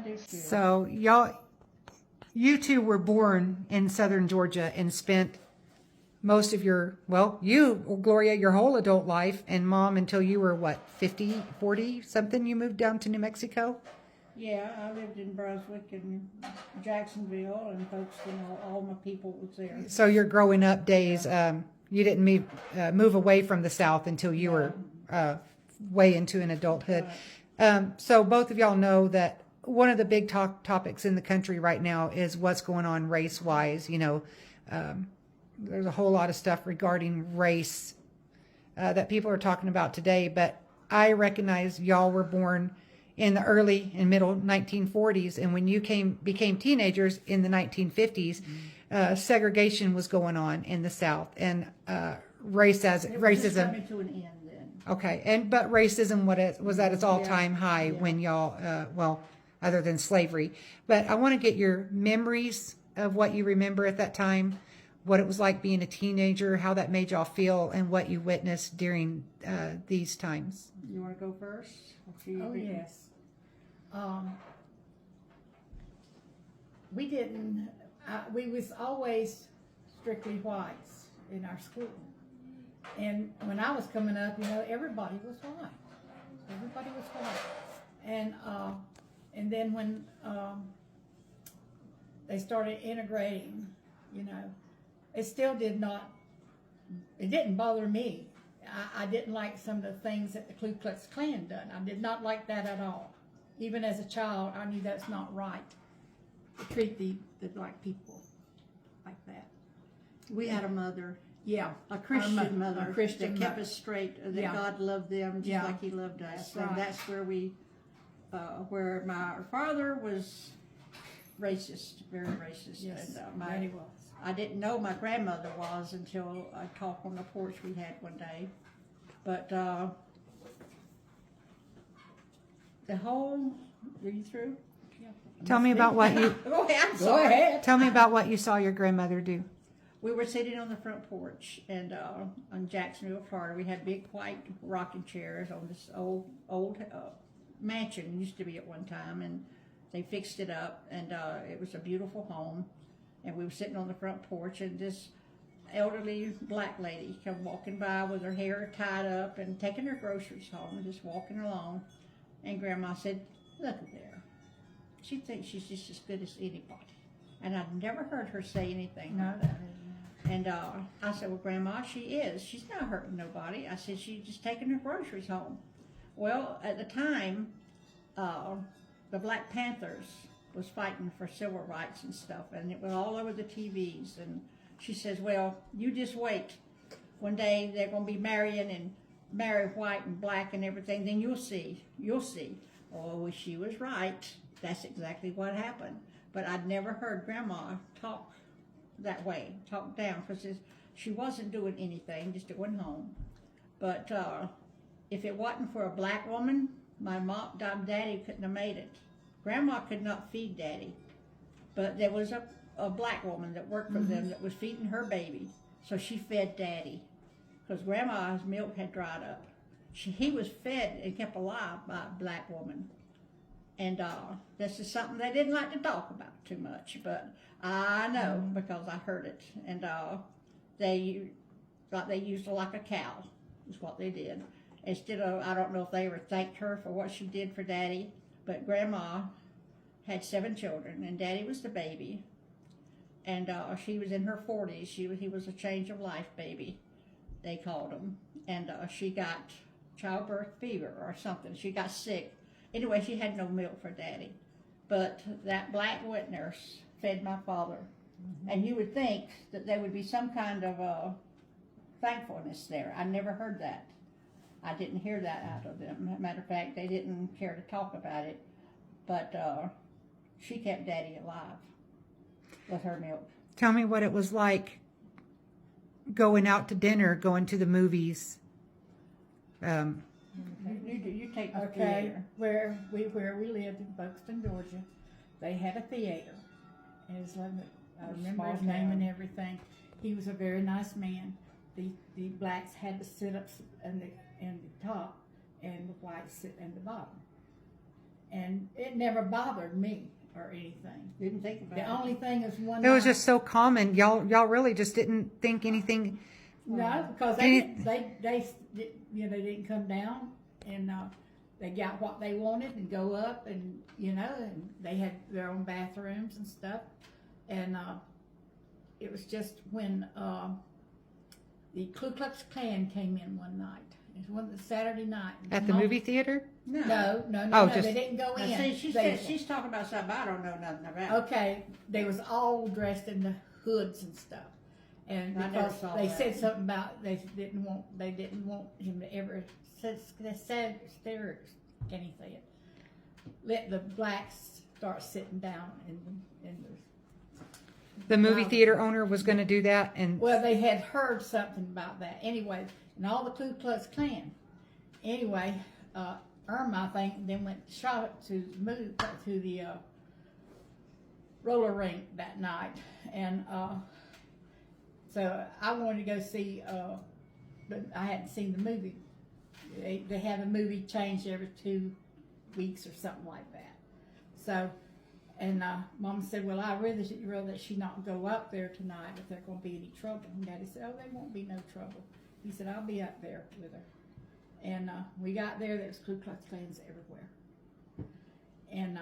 do too. So you two were born in southern Georgia and spent most of you, Gloria, your whole adult life, and Mom until you were what, 50, 40 something, you moved down to New Mexico? Yeah, I lived in Brunswick and Jacksonville and Folkestone. All my people was there. So your growing up days, you didn't move away from the South until you were way into an adulthood. So both of y'all know that one of the big topics in the country right now is what's going on race-wise. You know, there's a whole lot of stuff regarding race that people are talking about today, but I recognize y'all were born in the early and middle 1940s, and when you became teenagers in the 1950s, segregation was going on in the South, and racism. Coming to an end then. Okay, but racism was at its all-time high when y'all, other than slavery. But I want to get your memories of what you remember at that time, what it was like being a teenager, how that made y'all feel, and what you witnessed during these times. You want to go first? Oh, yes. We didn't, we was always strictly whites in our school. And when I was coming up, everybody was white. Everybody was white. And then when they started integrating, it still didn't bother me. I didn't like some of the things that the Ku Klux Klan done. I did not like that at all. Even as a child, I knew that's not right to treat the black people like that. We had a mother, Yeah, a Christian mother, a Christian that kept mother. us straight, that Yeah. God loved them just Yeah. like He loved us. That's And right. that's where where my father was racist, very racist. Yes, And that he was. I didn't know my grandmother was until I talked on the porch we had one day. But are you through? Tell me about what you Go ahead, I'm Go sorry. ahead. tell me about what you saw your grandmother do. We were sitting on the front porch and on Jacksonville, Florida. We had big white rocking chairs on this old mansion. It used to be at one time, and they fixed it up, and it was a beautiful home. And we were sitting on the front porch, and this elderly black lady come walking by with her hair tied up and taking her groceries home, just walking along. And Grandma said, "Look at there. She thinks she's just as good as anybody." And I'd never heard her say anything like that. And I said, "Well, Grandma, she is. She's not hurting nobody." I said, "She's just taking her groceries home." Well, at the time, the Black Panthers was fighting for civil rights and stuff, and it was all over the TVs. And she says, "Well, you just wait. One day they're going to be marrying and marry white and black and everything, then you'll see. You'll see." Oh, well, she was right. That's exactly what happened. But I'd never heard Grandma talk that way, talk down, because she wasn't doing anything, just going home. But if it wasn't for a black woman, my daddy couldn't have made it. Grandma could not feed Daddy, but there was a black woman that worked for them that was feeding her baby, so she fed Daddy, because Grandma's milk had dried up. He was fed and kept alive by a black woman. And this is something they didn't like to talk about too much, but I know because I heard it. And they thought they used her like a cow, is what they did. Instead of, I don't know if they ever thanked her for what she did for Daddy, but Grandma had 7 children, and Daddy was the baby. And she was in her 40s. He was a change of life baby, they called him. And she got childbirth fever or something. She got sick. Anyway, she had no milk for Daddy. But that black wet nurse fed my father. And you would think that there would be some kind of thankfulness there. I never heard that. I didn't hear that out of them. As a matter of fact, they didn't care to talk about it. But she kept Daddy alive with her milk. Tell me what it was like going out to dinner, going to the movies. You take the Okay, theater. where we lived in Folkestone, Georgia, they had a theater. And it's like, I remember small his name and town. everything. He was a very nice man. The blacks had to sit up in the top, and the whites sit in the bottom. and it never bothered me or anything. Didn't think about The it. only thing is one It was night- just so common. Y'all really just didn't think anything. No, because Any- they they didn't come down, and they got what they wanted and go up, and and they had their own bathrooms and stuff, and it was just when the Ku Klux Klan came in one night. It was one Saturday night At the movie theater? No, Oh, no, just- they didn't go Now, in. see, They- she's talking about something I don't know nothing about. Okay, they was all dressed in the hoods and stuff, and I never because saw they that. said something about they didn't want him to ever said anything. Let the blacks start sitting down in The movie Wow. theater owner was going to do that, and well, they had heard something about that anyway, and all the Ku Klux Klan. Anyway, Irma, I think, then went shot to move to the roller rink that night, and so I wanted to go see, but I hadn't seen the movie. They have a movie changed every 2 weeks or something like that. So, and Mom said, well, I'd rather that she not go up there tonight if there's going to be any trouble. And Daddy said, oh, there won't be no trouble. He said, I'll be up there with her. And we got there was Ku Klux Klans everywhere. And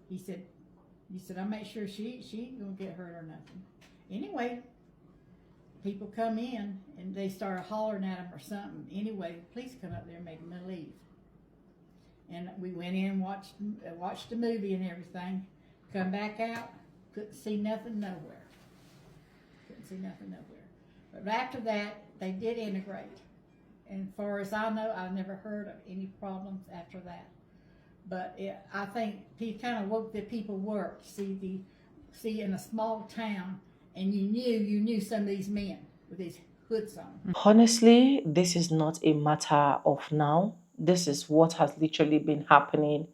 he said, I'll make sure she ain't gonna get hurt or nothing. Anyway, people come in and they started hollering at them or something. Anyway, the police come up there and made them leave. And we went in and watched the movie and everything. Come back out, couldn't see nothing nowhere. But after that, they did integrate. And as far as I know, I never heard of any problems after that. But I think he kind of woke the people work. See in a small town, and you knew some of these men with these hoods on. Honestly, this is not a matter of now. This is what has literally been happening.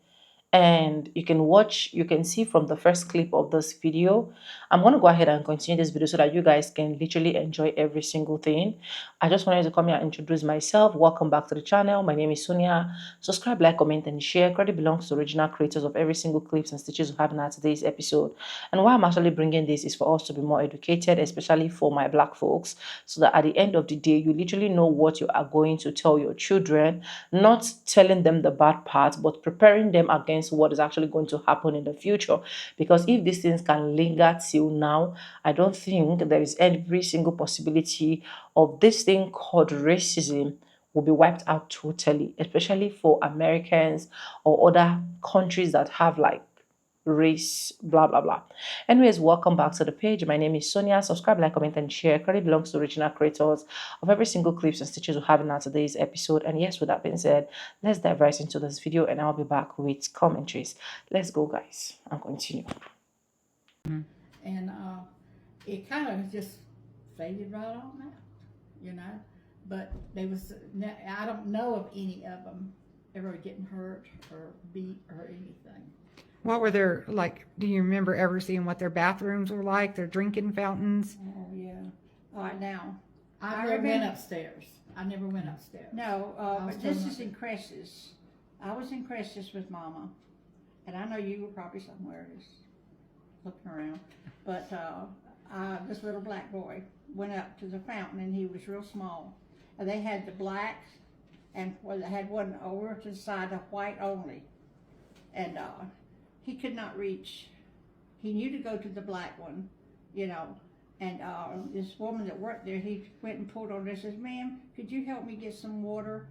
And you can see from the first clip of this video. I'm going to go ahead and continue this video so that you guys can literally enjoy every single thing. I just wanted to come here and introduce myself. Welcome back to the channel. My name is Sonia. Subscribe, like, comment, and share. Credit belongs to original creators of every single clips and stitches we have in today's episode. And why I'm actually bringing this is for us to be more educated, especially for my black folks, so that at the end of the day, you literally know what you are going to tell your children, not telling them the bad part, but preparing them against what is actually going to happen in the future. Because if these things can linger till now, I don't think there is every single possibility of this thing called racism will be wiped out totally, especially for Americans or other countries that have like race, blah blah blah. Anyways, welcome back to the page. My name is Sonia. Subscribe, like, comment, and share. Credit belongs to original creators of every single clips and stitches we have in today's episode. And yes, with that being said, let's dive right into this video, and I'll be back with commentaries. Let's go, guys, and continue. And it kind of just faded right on out, But I don't know of any of them ever getting hurt or beat or anything. what were their, like, do you remember ever seeing what their bathrooms were like, their drinking fountains? Oh yeah. All right, now. I I never went remember- upstairs. I never went upstairs. No, I was but this talking is in Cresces. I was in Cresces with Mama, and I know you were probably somewhere just looking around. But this little black boy went up to the fountain, and he was real small. And they had the black, and they had one over to the side of white only. And he could not reach. He knew to go to the black one, And this woman that worked there, he went and pulled on her and says, ma'am, could you help me get some water?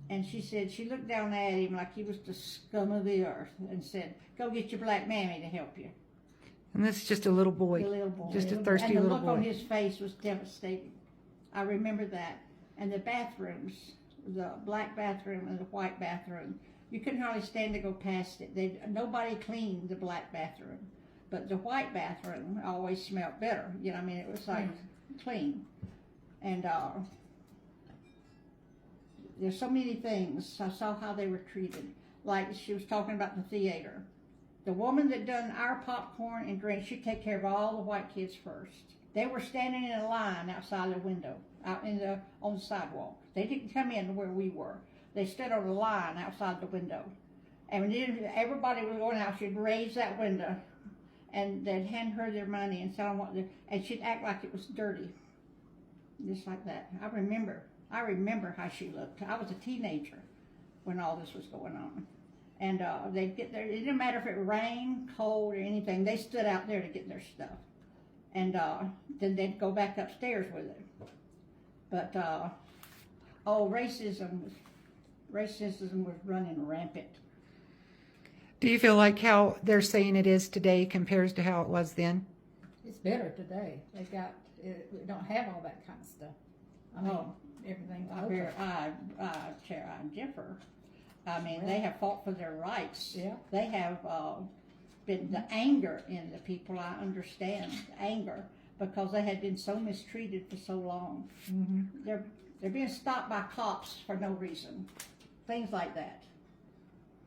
And she said, she looked down at him like he was the scum of the earth and said, go get your black mammy to help you. And this is just a little boy, The little boy. just a thirsty and the little look on boy. his face was devastating. I remember that. And the bathrooms, the black bathroom and the white bathroom, you couldn't hardly stand to go past it. Nobody cleaned the black bathroom. But the white bathroom always smelled better. It was like clean. And there's so many things. I saw how they were treated. Like she was talking about the theater. The woman that done our popcorn and drinks, she'd take care of all the white kids first. They were standing in a line outside the window, on the sidewalk. They didn't come in to where we were. They stood on a line outside the window. And when everybody was going out, she'd raise that window, and they'd hand her their money and tell them and she'd act like it was dirty, just like that. I remember how she looked. I was a teenager when all this was going on. And they'd get there. It didn't matter if it rained, cold, or anything. They stood out there to get their stuff. And then they'd go back upstairs with it. But, racism was running rampant. Do you feel like how they're saying it is today compares to how it was then? It's better today. We don't have all that kind of stuff. I mean, everything's open. Chair, I differ. I mean, they have fought for their rights. Yeah. They have been the anger in the people. I understand anger because they had been so mistreated for so long. Mm-hmm. They're being stopped by cops for no reason. Things like that.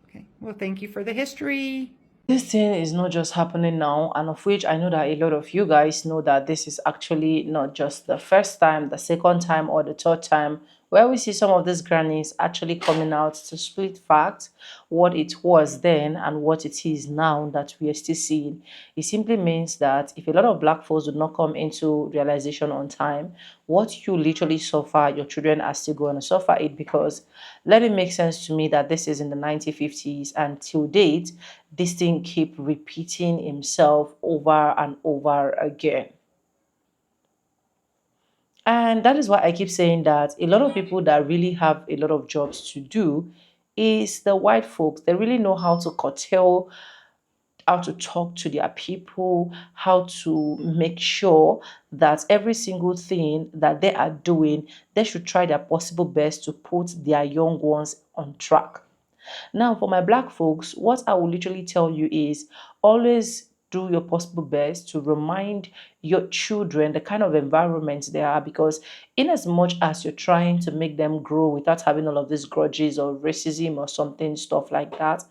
Okay. Well, thank you for the history. This thing is not just happening now, and of which I know that a lot of you guys know that this is actually not just the first time, the second time, or the third time where we see some of these grannies actually coming out to split facts, what it was then and what it is now that we are still seeing. It simply means that if a lot of black folks do not come into realization on time, what you literally suffer, your children are still going to suffer it, because let it make sense to me that this is in the 1950s and till date, this thing keep repeating himself over and over again. And that is why I keep saying that a lot of people that really have a lot of jobs to do is the white folks. They really know how to curtail, how to talk to their people, how to make sure that every single thing that they are doing, they should try their possible best to put their young ones on track. Now, for my black folks, what I will literally tell you is always do your possible best to remind your children the kind of environment they are, because in as much as you're trying to make them grow without having all of these grudges or racism or something, stuff like that,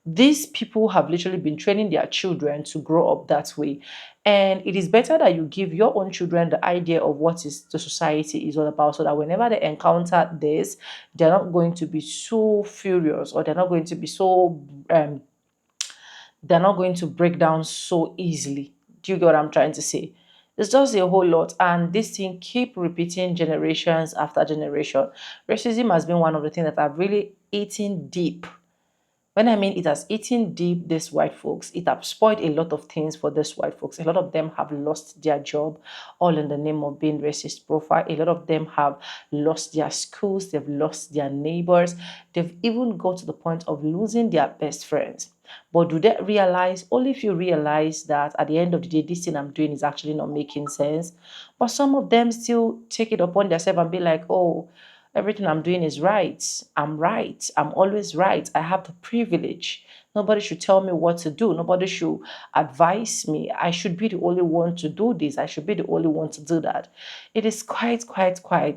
these people have literally been training their children to grow up that way. And it is better that you give your own children the idea of what is the society is all about, so that whenever they encounter this, they're not going to be so furious, or they're not going to be so they're not going to break down so easily. Do you get what I'm trying to say? It's just a whole lot, and this thing keep repeating generations after generation. Racism has been one of the things that have really eaten deep. When I mean it has eaten deep, these white folks, it has spoiled a lot of things for these white folks. A lot of them have lost their job, all in the name of being racist profile. A lot of them have lost their schools, they've lost their neighbors, they've even got to the point of losing their best friends. But do they realize? Only if you realize that at the end of the day, this thing I'm doing is actually not making sense. But some of them still take it upon themselves and be like, oh, everything I'm doing is right. I'm right. I'm always right. I have the privilege. Nobody should tell me what to do. Nobody should advise me. I should be the only one to do this. I should be the only one to do that. It is quite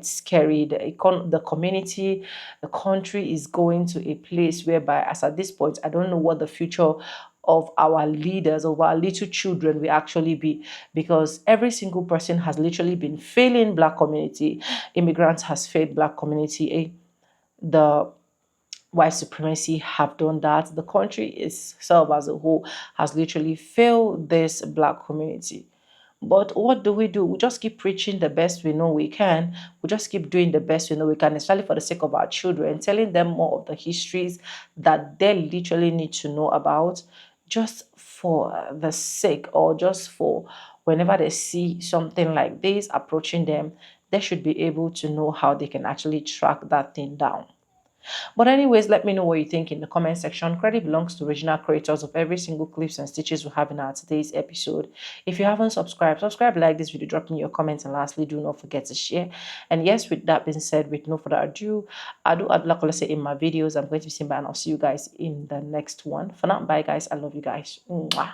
scary. The community, the country is going to a place whereby, as at this point, I don't know what the future of our leaders, of our little children will actually be, because every single person has literally been failing black community. Immigrants has failed black community. The white supremacy have done that. The country itself as a whole has literally failed this black community. But what do? We just keep preaching the best we know we can. We just keep doing the best we know we can, especially for the sake of our children, telling them more of the histories that they literally need to know about, just for the sake, or just for whenever they see something like this approaching them, they should be able to know how they can actually track that thing down. But anyways, let me know what you think in the comment section. Credit belongs to original creators of every single clips and stitches we have in our today's episode. If you haven't subscribed, like this video, drop me your comments, and lastly, do not forget to share. And yes, with that being said, with no further ado, I do add like I say in my videos. I'm going to be seeing, and I'll see you guys in the next one. For now, bye guys. I love you guys. Mwah.